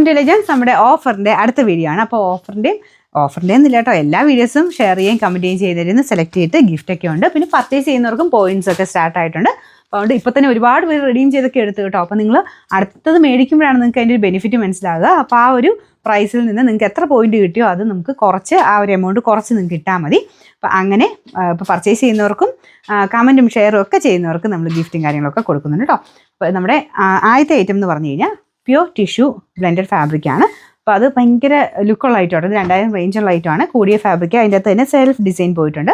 To legends നമ്മുടെ ഓഫറിൻ്റെ അടുത്ത video ആണ്. അപ്പോൾ ഓഫറിൻ്റെ എന്നില്ല കേട്ടോ, എല്ലാ വീഡിയോസും ഷെയർ ചെയ്യുകയും കമൻറ്റ് ചെയ്യുകയും ചെയ്തതിന് സെലക്ട് ചെയ്തിട്ട് ഗിഫ്റ്റൊക്കെ ഉണ്ട്. പിന്നെ പർച്ചേസ് ചെയ്യുന്നവർക്കും പോയിന്റ്സ് ഒക്കെ സ്റ്റാർട്ട് ആയിട്ടുണ്ട്. അപ്പോൾ അതുകൊണ്ട് ഇപ്പോൾ തന്നെ ഒരുപാട് പേര് റെഡീം ചെയ്തൊക്കെ എടുത്തു കേട്ടോ. അപ്പോൾ നിങ്ങൾ അടുത്തത് മേടിക്കുമ്പോഴാണ് നിങ്ങൾക്ക് അതിൻ്റെ ഒരു ബെനിഫിറ്റ് മനസ്സിലാകുക. അപ്പോൾ ആ ഒരു പ്രൈസിൽ നിന്ന് നിങ്ങൾക്ക് എത്ര പോയിന്റ് കിട്ടിയോ അത് നമുക്ക് കുറച്ച് ആ ഒരു എമൗണ്ട് കുറച്ച് നിങ്ങൾക്ക് കിട്ടാൽ മതി. അപ്പോൾ അങ്ങനെ ഇപ്പോൾ പർച്ചേസ് ചെയ്യുന്നവർക്കും കമൻറ്റും ഷെയറും ഒക്കെ ചെയ്യുന്നവർക്ക് നമ്മൾ ഗിഫ്റ്റും കാര്യങ്ങളൊക്കെ കൊടുക്കുന്നുണ്ട് കേട്ടോ. അപ്പോൾ നമ്മുടെ ആദ്യത്തെ ഐറ്റം എന്ന് പറഞ്ഞു കഴിഞ്ഞാൽ പ്യുവർ ടിഷ്യൂ ബ്ലെൻഡഡ് ഫാബ്രിക്കാണ്. അപ്പോൾ അത് ഭയങ്കര ലുക്കുള്ള ഐറ്റമാണ്. ഇത് 2000 റേഞ്ചുള്ള ഐറ്റമാണ്. കൂടിയ ഫാബ്രിക്, അതിൻ്റെ അകത്ത് തന്നെ സെൽഫ് ഡിസൈൻ പോയിട്ടുണ്ട്.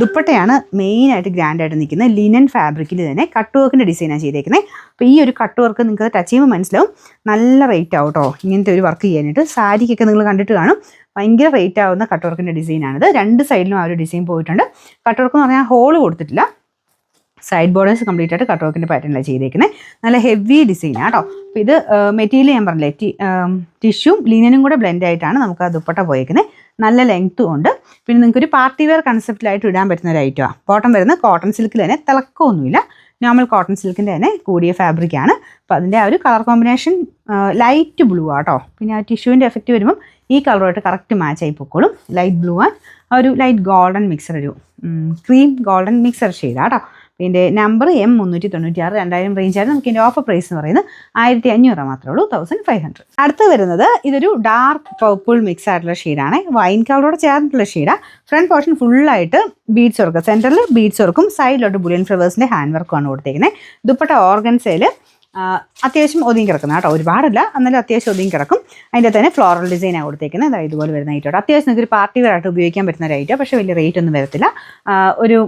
ദുപ്പട്ടയാണ് മെയിനായിട്ട് ഗ്രാൻഡായിട്ട് നിൽക്കുന്നത്. ലിനൻ ഫാബ്രിക്കിൽ തന്നെ കട്ട് വർക്കിൻ്റെ ഡിസൈനാണ് ചെയ്തേക്കുന്നത്. അപ്പോൾ ഈ ഒരു കട്ട് വർക്ക് നിങ്ങൾക്ക് ടച്ച് ചെയ്യുമ്പോൾ മനസ്സിലാവും, നല്ല റേറ്റ് ആവും കേട്ടോ ഇങ്ങനത്തെ ഒരു വർക്ക് ചെയ്യാനായിട്ട്. സാരിക്കൊക്കെ നിങ്ങൾ കണ്ടിട്ട് കാണും, ഭയങ്കര റേറ്റ് ആവുന്ന കട്ട് വർക്കിൻ്റെ ഡിസൈനാണിത്. രണ്ട് സൈഡിലും ആ ഒരു ഡിസൈൻ പോയിട്ടുണ്ട്. കട്ട് വർക്ക് എന്ന് പറഞ്ഞാൽ ഹോൾ കൊടുത്തിട്ടില്ല, സൈഡ് ബോർഡേഴ്സ് കംപ്ലീറ്റ് ആയിട്ട് കട്ട് വർക്കിൻ്റെ പാറ്റേണിലാണ് ചെയ്തേക്കുന്നത്. നല്ല ഹെവി ഡിസൈനാണ് കേട്ടോ. അപ്പോൾ ഇത് മെറ്റീരിയൽ ഞാൻ പറഞ്ഞില്ലേ, ടിഷ്യൂം ലിനനും കൂടെ ബ്ലെൻഡ് ആയിട്ടാണ് നമുക്ക് ആ ദുപ്പട്ട പോയേക്കുന്നത്. നല്ല ലെങ്ത്തും ഉണ്ട്. പിന്നെ നിങ്ങൾക്ക് ഒരു പാർട്ടി വെയർ കൺസെപ്റ്റിലായിട്ട് ഇടാൻ പറ്റുന്ന ഒരു ഐറ്റമാണ്. ബോട്ടം വരുന്നത് കോട്ടൺ സിൽക്കിൽ തന്നെ, തിളക്കമൊന്നുമില്ല, നോർമൽ കോട്ടൺ സിൽക്കിൻ്റെ തന്നെ കൂടിയ ഫാബ്രിക്കാണ്. അപ്പോൾ അതിൻ്റെ ആ ഒരു കളർ കോമ്പിനേഷൻ ലൈറ്റ് ബ്ലൂ ആട്ടോ. പിന്നെ ആ ടിഷ്യൂവിൻ്റെ എഫക്റ്റ് വരുമ്പം ഈ കളറുമായിട്ട് കറക്റ്റ് മാച്ച് ആയി പൊക്കോളും. ലൈറ്റ് ബ്ലൂ ആൻഡ് ഒരു ലൈറ്റ് ഗോൾഡൻ മിക്സർ, ഒരു ക്രീം ഗോൾഡൻ മിക്സർ ഷെയ്ഡാട്ടോ. ഇതിൻ്റെ നമ്പർ M396, 2000 റേഞ്ചാണ്. നമുക്ക് ഇതിൻ്റെ ഓഫർ പ്രൈസ് എന്ന് പറയുന്നത് 1500 മാത്രമേ ഉള്ളൂ, 1500. അടുത്ത് വരുന്നത് ഇതൊരു ഡാർക്ക് പർപ്പിൾ മിക്സ് ആയിട്ടുള്ള ഷെയ്ഡാണ്. വൈൻ കളറോടെ ചേർന്നിട്ടുള്ള ഷെയ്ഡാണ്. ഫ്രണ്ട് പോർഷൻ ഫുള്ളായിട്ട് ബീഡ്സ് വർക്ക്, സെൻറ്ററിൽ ബീഡ്സ് വർക്കും സൈഡിലോട്ട് ബുലിയൻ ഫ്ലവേഴ്സിൻ്റെ ഹാൻഡ് വർക്കുമാണ് കൊടുത്തേക്കുന്നത്. ദുപ്പട്ട ഓർഗൻസയിൽ അത്യാവശ്യം ഒതുങ്ങി കിടക്കുന്ന കേട്ടോ, ഒരുപാടല്ല എന്നാലും അത്യാവശ്യം ഒതുങ്ങി കിടക്കും. അതിൻ്റെ തന്നെ ഫ്ലോറൽ ഡിസൈനാണ് കൊടുത്തേക്കുന്നത്. അതായത് ഇതുപോലെ വരുന്ന ഐറ്റം അത്യാവശ്യം നിങ്ങൾക്ക് ഒരു പാർട്ടി വെയർ ആയിട്ട് ഉപയോഗിക്കാൻ പറ്റുന്ന ഒരു ഐറ്റം, പക്ഷേ വലിയ റേറ്റ് ഒന്നും വരത്തില്ല. ഒരു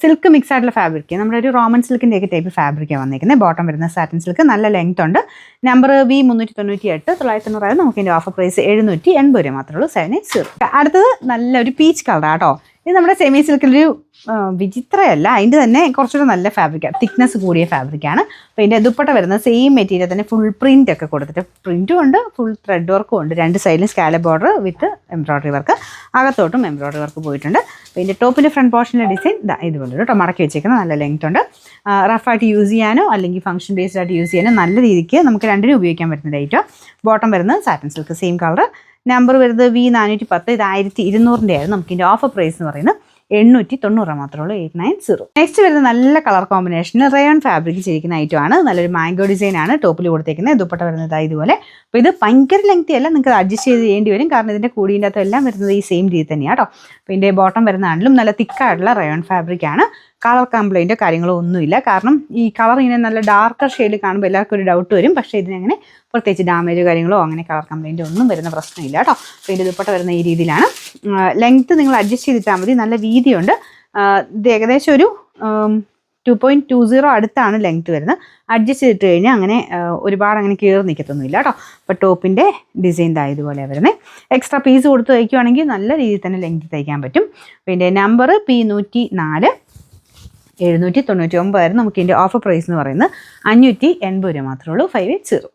സിൽക്ക് മിക്സ് ആയിട്ടുള്ള ഫാബ്രിക്, നമ്മുടെ ഒരു റോമൻ സിൽക്കിൻ്റെ ഒക്കെ ടൈപ്പ് ഫാബ്രിക്കാണ് വന്നിരിക്കുന്നത്. ബോട്ടം വരുന്ന സാറ്റിൻ സിൽക്ക്, നല്ല ലെങ്ത് ഉണ്ട്. Number V398, 990. നമുക്ക് ഇതിൻ്റെ ഓഫർ പ്രൈസ് 780 മാത്രമേ ഉള്ളൂ, 780. അടുത്തത് നല്ലൊരു പീച്ച് കളറാണ് കേട്ടോ. ഇത് നമ്മുടെ സെമി സിൽക്കിലൊരു വിചിത്രമല്ല, അതിൻ്റെ തന്നെ കുറച്ചുകൂടെ നല്ല ഫാബ്രിക്കാണ്, തിക്നെസ് കൂടിയ ഫാബ്രിക്കാണ്. അപ്പോൾ ഇതിൻ്റെ ദുപ്പട്ട വരുന്ന സെയിം മെറ്റീരിയൽ തന്നെ ഫുൾ പ്രിൻ്റ് ഒക്കെ കൊടുത്തിട്ട്, പ്രിൻറ്റും ഉണ്ട്, ഫുൾ ത്രെഡ് വർക്കും ഉണ്ട്. രണ്ട് സൈഡിലും scallop border with embroidery work, അകത്തോട്ടും എംബ്രോയ്ഡറി വർക്ക് പോയിട്ടുണ്ട്. അപ്പോൾ ഇതിൻ്റെ ടോപ്പിൻ്റെ ഫ്രണ്ട് പോർഷനിലെ ഡിസൈൻ ഇതുപോലെ കേട്ടോ, മടക്കി വെച്ചേക്കുന്നത്, നല്ല ലെങ്ത് ഉണ്ട്. റഫായിട്ട് യൂസ് ചെയ്യാനോ അല്ലെങ്കിൽ ഫംഗ്ഷൻ ബേസ്ഡ് ആയിട്ട് യൂസ് ചെയ്യാനോ നല്ല രീതിക്ക് നമുക്ക് രണ്ടിനും ഉപയോഗിക്കാൻ പറ്റുന്ന ഐറ്റം. ബോട്ടം വരുന്നത് satin silk, same colour. Number വരുന്നത് V410, ഇത് 1200 ആയിരുന്നു. നമുക്ക് ഇതിൻ്റെ ഓഫർ പ്രൈസ് എന്ന് പറയുന്നത് 890 മാത്രമേ ഉള്ളൂ, 890. നെക്സ്റ്റ് വരുന്നത് നല്ല കളർ കോമ്പിനേഷനിൽ റയോൺ ഫാബ്രിക് ചെയ്തിരിക്കുന്ന ഐറ്റമാണ്. നല്ലൊരു മാംഗോ ഡിസൈനാണ് ടോപ്പിൽ കൊടുത്തേക്കുന്നത്. ദുപ്പട്ട വരുന്നത് ഇതുപോലെ. അപ്പോൾ ഇത് ഭയങ്കര ലെങ്തി അല്ല, നിങ്ങൾക്ക് അഡ്ജസ്റ്റ് ചെയ്ത് ചെയ്യേണ്ടി വരും, കാരണം ഇതിൻ്റെ കൂടിൻ്റെ അകത്ത് എല്ലാം വരുന്നത് ഈ സെയിം രീതി തന്നെയാണ് കേട്ടോ. അപ്പോൾ ഇതിൻ്റെ ബോട്ടം വരുന്നതാണെങ്കിലും നല്ല തിക്കായിട്ടുള്ള റയോൺ ഫാബ്രിക്കാണ്. കളർ കംപ്ലൈൻറ്റോ കാര്യങ്ങളോ ഒന്നുമില്ല, കാരണം ഈ കളർ ഇങ്ങനെ നല്ല ഡാർക്കർ ഷെയ്ഡ് കാണുമ്പോൾ എല്ലാവർക്കും ഒരു ഡൗട്ട് വരും. പക്ഷേ ഇതിനങ്ങനെ പ്രത്യേകിച്ച് ഡാമേജോ കാര്യങ്ങളോ അങ്ങനെ കളർ കംപ്ലൈൻറ്റോ ഒന്നും വരുന്ന പ്രശ്നമില്ല കേട്ടോ. അപ്പോൾ ഇതിൻ്റെ ദുപ്പട്ട വരുന്ന ഈ രീതിയിലാണ്. ലെങ്ത്ത് നിങ്ങൾ അഡ്ജസ്റ്റ് ചെയ്തിട്ടാൽ മതി, നല്ല വീതിയുണ്ട്. ഇത് ഏകദേശം ഒരു 2.20 അടുത്താണ് ലെങ്ത്ത് വരുന്നത്. അഡ്ജസ്റ്റ് ചെയ്തിട്ട് കഴിഞ്ഞാൽ അങ്ങനെ ഒരുപാട് അങ്ങനെ കയറി നിൽക്കത്തൊന്നുമില്ല കേട്ടോ. അപ്പോൾ ടോപ്പിൻ്റെ ഡിസൈൻ ഇതുപോലെ വരുന്നത്. എക്സ്ട്രാ പീസ് കൊടുത്ത് തയ്ക്കുകയാണെങ്കിൽ നല്ല രീതിയിൽ തന്നെ ലെങ്ത്ത് തയ്ക്കാൻ പറ്റും. പിന്നെ നമ്പർ P104, 799 ആയിരുന്നു. നമുക്ക് ഇതിൻ്റെ ഓഫർ പ്രൈസ് എന്ന് പറയുന്നത് 580 മാത്രമേ ഉള്ളൂ, 580.